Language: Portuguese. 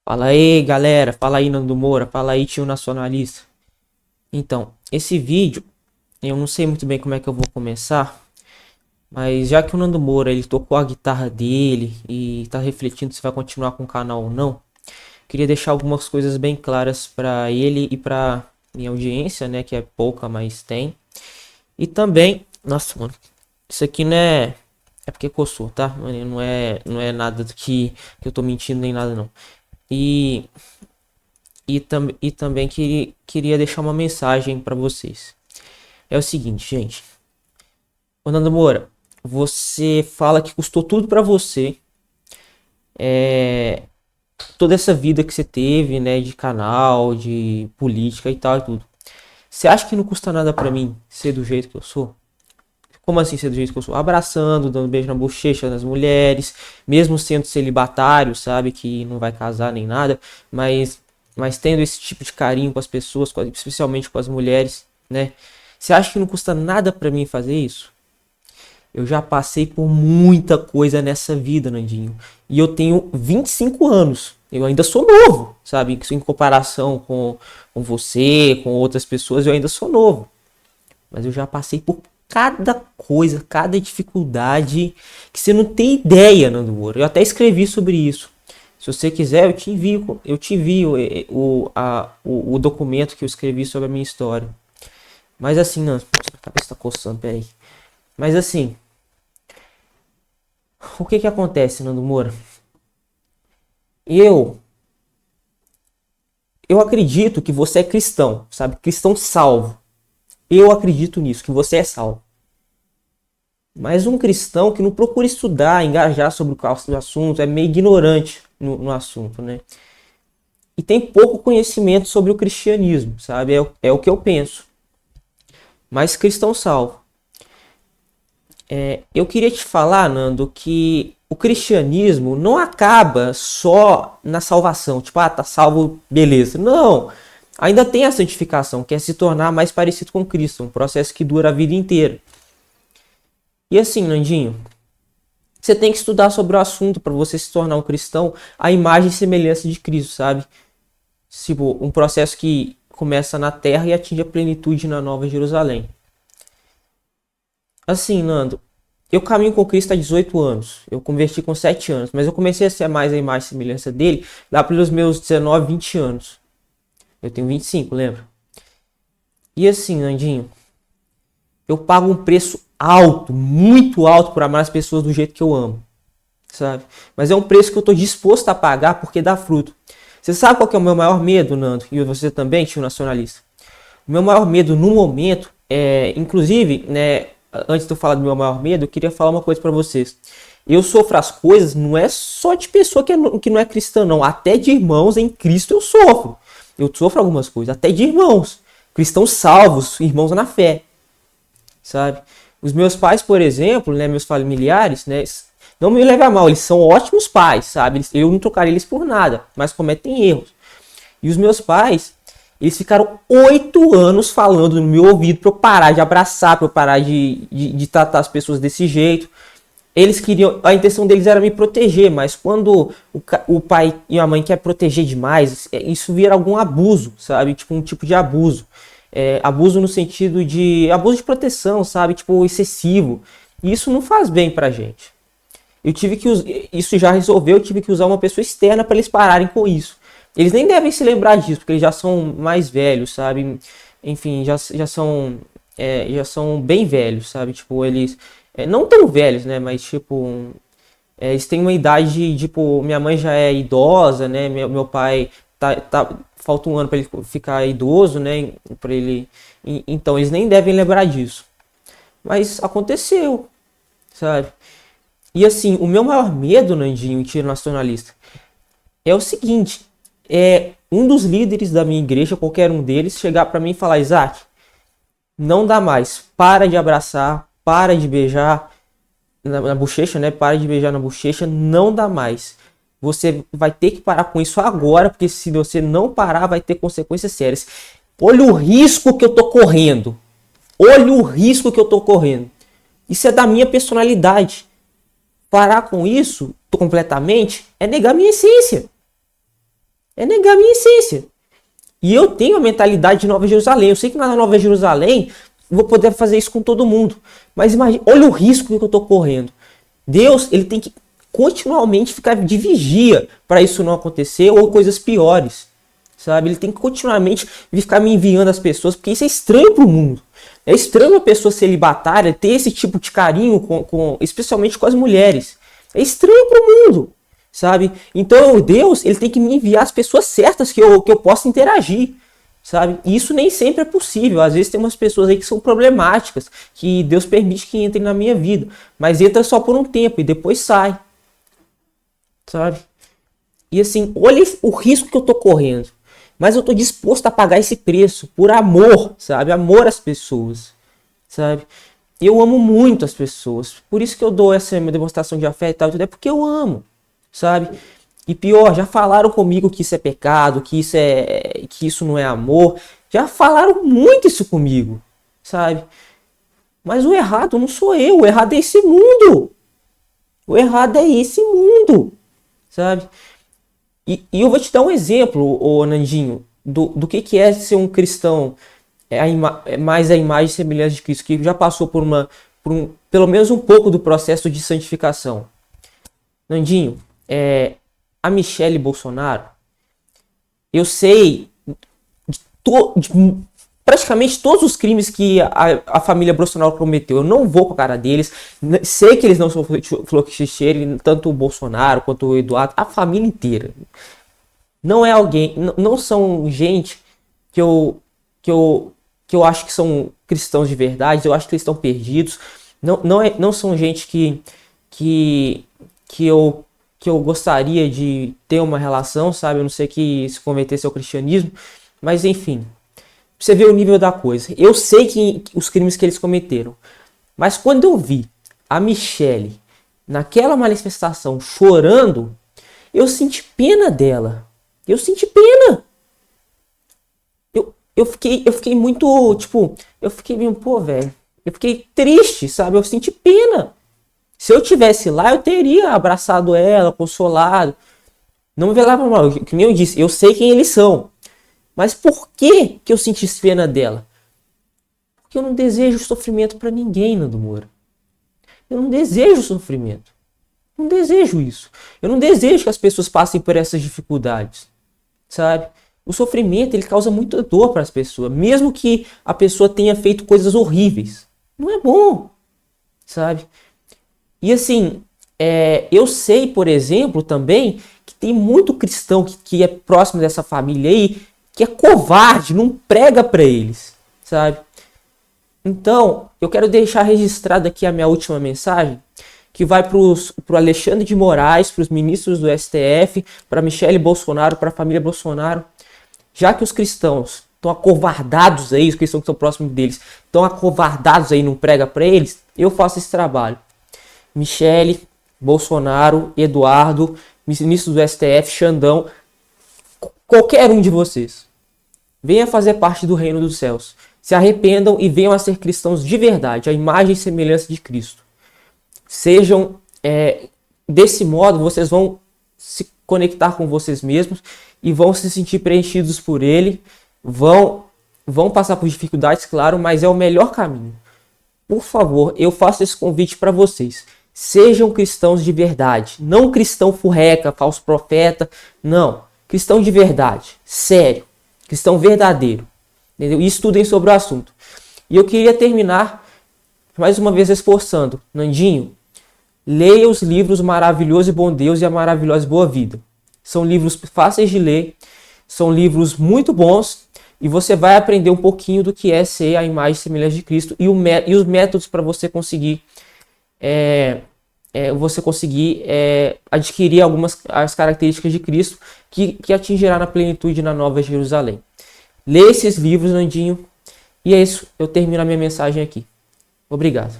Fala aí, galera. Fala aí, Nando Moura. Fala aí, tio nacionalista. Então, esse vídeo, eu não sei muito bem como é que eu vou começar, mas já que o Nando Moura, ele tocou a guitarra dele e tá refletindo se vai continuar com o canal ou não, queria deixar algumas coisas bem claras pra ele e pra minha audiência, né, que é pouca, mas tem. E também, nossa, mano, isso aqui não é porque coçou, tá? Não é nada do que eu tô mentindo nem nada não. E e também queria deixar uma mensagem para vocês. É o seguinte, gente. Ô Nando Moura, você fala que custou tudo para você. É, toda essa vida que você teve, né? De canal, de política e tal e tudo. Você acha que não custa nada para mim ser do jeito que eu sou? Como assim ser do jeito que eu sou? Abraçando, dando beijo na bochecha das mulheres, mesmo sendo celibatário, sabe? Que não vai casar nem nada, mas, mas tendo esse tipo de carinho com as pessoas, especialmente com as mulheres, né? Você acha que não custa nada pra mim fazer isso? Eu já passei por muita coisa nessa vida, Nandinho. E eu tenho 25 anos. Eu ainda sou novo, sabe? Em comparação com você, com outras pessoas, eu ainda sou novo. Mas eu já passei por cada coisa, cada dificuldade que você não tem ideia, Nando Moura. Eu até escrevi sobre isso. Se você quiser, eu te envio o documento que eu escrevi sobre a minha história. Mas assim, não, a cabeça tá coçando, peraí. Mas assim, o que que acontece, Nando Moura? Eu, eu acredito que você é cristão, sabe? Cristão salvo. Eu acredito nisso, que você é salvo. Mas um cristão que não procura estudar, engajar sobre o assunto, é meio ignorante no assunto, né? E tem pouco conhecimento sobre o cristianismo, sabe? É o que eu penso. Mas cristão salvo. Eu queria te falar, Nando, que o cristianismo não acaba só na salvação. Tipo, ah, tá salvo, beleza. Não. Ainda tem a santificação, que é se tornar mais parecido com Cristo. Um processo que dura a vida inteira. E assim, Nandinho, você tem que estudar sobre o assunto para você se tornar um cristão, a imagem e semelhança de Cristo, sabe? Tipo, um processo que começa na terra e atinge a plenitude na Nova Jerusalém. Assim, Nando, eu caminho com Cristo há 18 anos. Eu converti com 7 anos, mas eu comecei a ser mais a imagem e semelhança dele lá pelos meus 19, 20 anos. Eu tenho 25, lembra? E assim, Nandinho, eu pago um preço alto, muito alto por amar as pessoas do jeito que eu amo, sabe? Mas é um preço que eu tô disposto a pagar porque dá fruto. Você sabe qual que é o meu maior medo, Nando? E você também, tio nacionalista? O meu maior medo no momento inclusive, né, antes de eu falar do meu maior medo, eu queria falar uma coisa pra vocês. Eu sofro as coisas, não é só de pessoa que não é cristã, não. Até de irmãos em Cristo eu sofro. Eu sofro algumas coisas, até de irmãos. Cristãos salvos, irmãos na fé, sabe? Os meus pais, por exemplo, né, meus familiares, né, não me leve a mal, eles são ótimos pais, sabe? Eu não trocaria eles por nada, mas cometem erros. E os meus pais, eles ficaram 8 anos falando no meu ouvido para eu parar de abraçar, para eu parar de tratar as pessoas desse jeito. Eles queriam, a intenção deles era me proteger, mas quando o pai e a mãe querem proteger demais, isso vira algum abuso, sabe? Tipo um tipo de abuso. Abuso no sentido de abuso de proteção, sabe? Tipo excessivo. E isso não faz bem pra gente. Eu tive que isso já resolveu, eu tive que usar uma pessoa externa para eles pararem com isso. Eles nem devem se lembrar disso, porque eles já são mais velhos, sabe? Enfim, já são bem velhos, sabe? Tipo, eles não tão velhos, né? Mas tipo, eles têm uma idade, tipo, minha mãe já é idosa, né? Meu pai falta um ano para ele ficar idoso, né? Para ele, então eles nem devem lembrar disso. Mas aconteceu, sabe? E assim, o meu maior medo, Nandinho, em tiro nacionalista, é o seguinte: um dos líderes da minha igreja, qualquer um deles, chegar para mim e falar: Isaac, não dá mais, para de abraçar, para de beijar na bochecha, né? Para de beijar na bochecha, não dá mais. Você vai ter que parar com isso agora, porque se você não parar, vai ter consequências sérias. Olha o risco que eu tô correndo. Olha o risco que eu tô correndo. Isso é da minha personalidade. Parar com isso completamente é negar minha essência. É negar a minha essência. E eu tenho a mentalidade de Nova Jerusalém. Eu sei que na Nova Jerusalém vou poder fazer isso com todo mundo. Mas imagina, olha o risco que eu estou correndo. Deus, ele tem que continuamente ficar de vigia para isso não acontecer ou coisas piores. Sabe? Ele tem que continuamente ficar me enviando as pessoas, porque isso é estranho para o mundo. É estranho uma pessoa celibatária ter esse tipo de carinho, especialmente com as mulheres. É estranho para o mundo, sabe? Então Deus, ele tem que me enviar as pessoas certas que eu possa interagir, sabe? E isso nem sempre é possível. Às vezes tem umas pessoas aí que são problemáticas, que Deus permite que entrem na minha vida, mas entra só por um tempo e depois sai, sabe? E assim, olha o risco que eu tô correndo. Mas eu tô disposto a pagar esse preço por amor, sabe? Amor às pessoas, sabe? Eu amo muito as pessoas. Por isso que eu dou essa minha demonstração de afeto e tal, é porque eu amo, sabe? E pior, já falaram comigo que isso é pecado, que isso não é amor. Já falaram muito isso comigo, sabe? Mas o errado não sou eu, o errado é esse mundo. O errado é esse mundo, sabe? E eu vou te dar um exemplo, ô Nandinho, do que é ser um cristão mais a imagem e semelhança de Cristo, que já passou pelo menos um pouco do processo de santificação. Nandinho, a Michelle Bolsonaro, eu sei de praticamente todos os crimes que a família Bolsonaro cometeu. Eu não vou com a cara deles. Sei que eles não são flor que se cheire, tanto o Bolsonaro quanto o Eduardo, a família inteira. Não é alguém, não são gente que eu acho que são cristãos de verdade. Eu acho que eles estão perdidos. Não são gente que eu gostaria de ter uma relação, sabe? Eu não sei que se convertesse ao cristianismo, mas enfim. Você vê o nível da coisa. Eu sei que os crimes que eles cometeram. Mas quando eu vi a Michelle naquela manifestação chorando, eu senti pena dela. Eu senti pena. Eu fiquei muito, tipo, eu fiquei meio, pô, velho. Eu fiquei triste, sabe? Eu senti pena. Se eu tivesse lá, eu teria abraçado ela, consolado. Não me velava mal. Que nem eu disse, eu sei quem eles são. Mas por que eu senti pena dela? Porque eu não desejo sofrimento para ninguém, Nando Moura. Eu não desejo sofrimento. Não desejo isso. Eu não desejo que as pessoas passem por essas dificuldades, sabe? O sofrimento, ele causa muita dor para as pessoas, mesmo que a pessoa tenha feito coisas horríveis. Não é bom, sabe? E assim, eu sei, por exemplo, também, que tem muito cristão que é próximo dessa família aí, que é covarde, não prega para eles, sabe? Então, eu quero deixar registrado aqui a minha última mensagem, que vai para o Alexandre de Moraes, para os ministros do STF, para Michelle Bolsonaro, para a família Bolsonaro. Já que os cristãos estão acovardados aí, os cristãos que estão próximos deles, estão acovardados aí, não prega para eles, eu faço esse trabalho. Michelle, Bolsonaro, Eduardo, ministros do STF, Xandão, qualquer um de vocês, venha fazer parte do reino dos céus. Se arrependam e venham a ser cristãos de verdade, a imagem e semelhança de Cristo. Sejam, desse modo, vocês vão se conectar com vocês mesmos e vão se sentir preenchidos por Ele. Vão passar por dificuldades, claro, mas é o melhor caminho. Por favor, eu faço esse convite para vocês. Sejam cristãos de verdade. Não cristão furreca, falso profeta. Não. Cristão de verdade. Sério. Cristão verdadeiro. Entendeu? E estudem sobre o assunto. E eu queria terminar, mais uma vez, esforçando. Nandinho, leia os livros Maravilhoso e Bom Deus e A Maravilhosa e Boa Vida. São livros fáceis de ler. São livros muito bons. E você vai aprender um pouquinho do que é ser a imagem e semelhança de Cristo e os métodos para você conseguir adquirir algumas as características de Cristo que atingirá na plenitude na Nova Jerusalém. Lê esses livros, Nandinho. E é isso. Eu termino a minha mensagem aqui. Obrigado.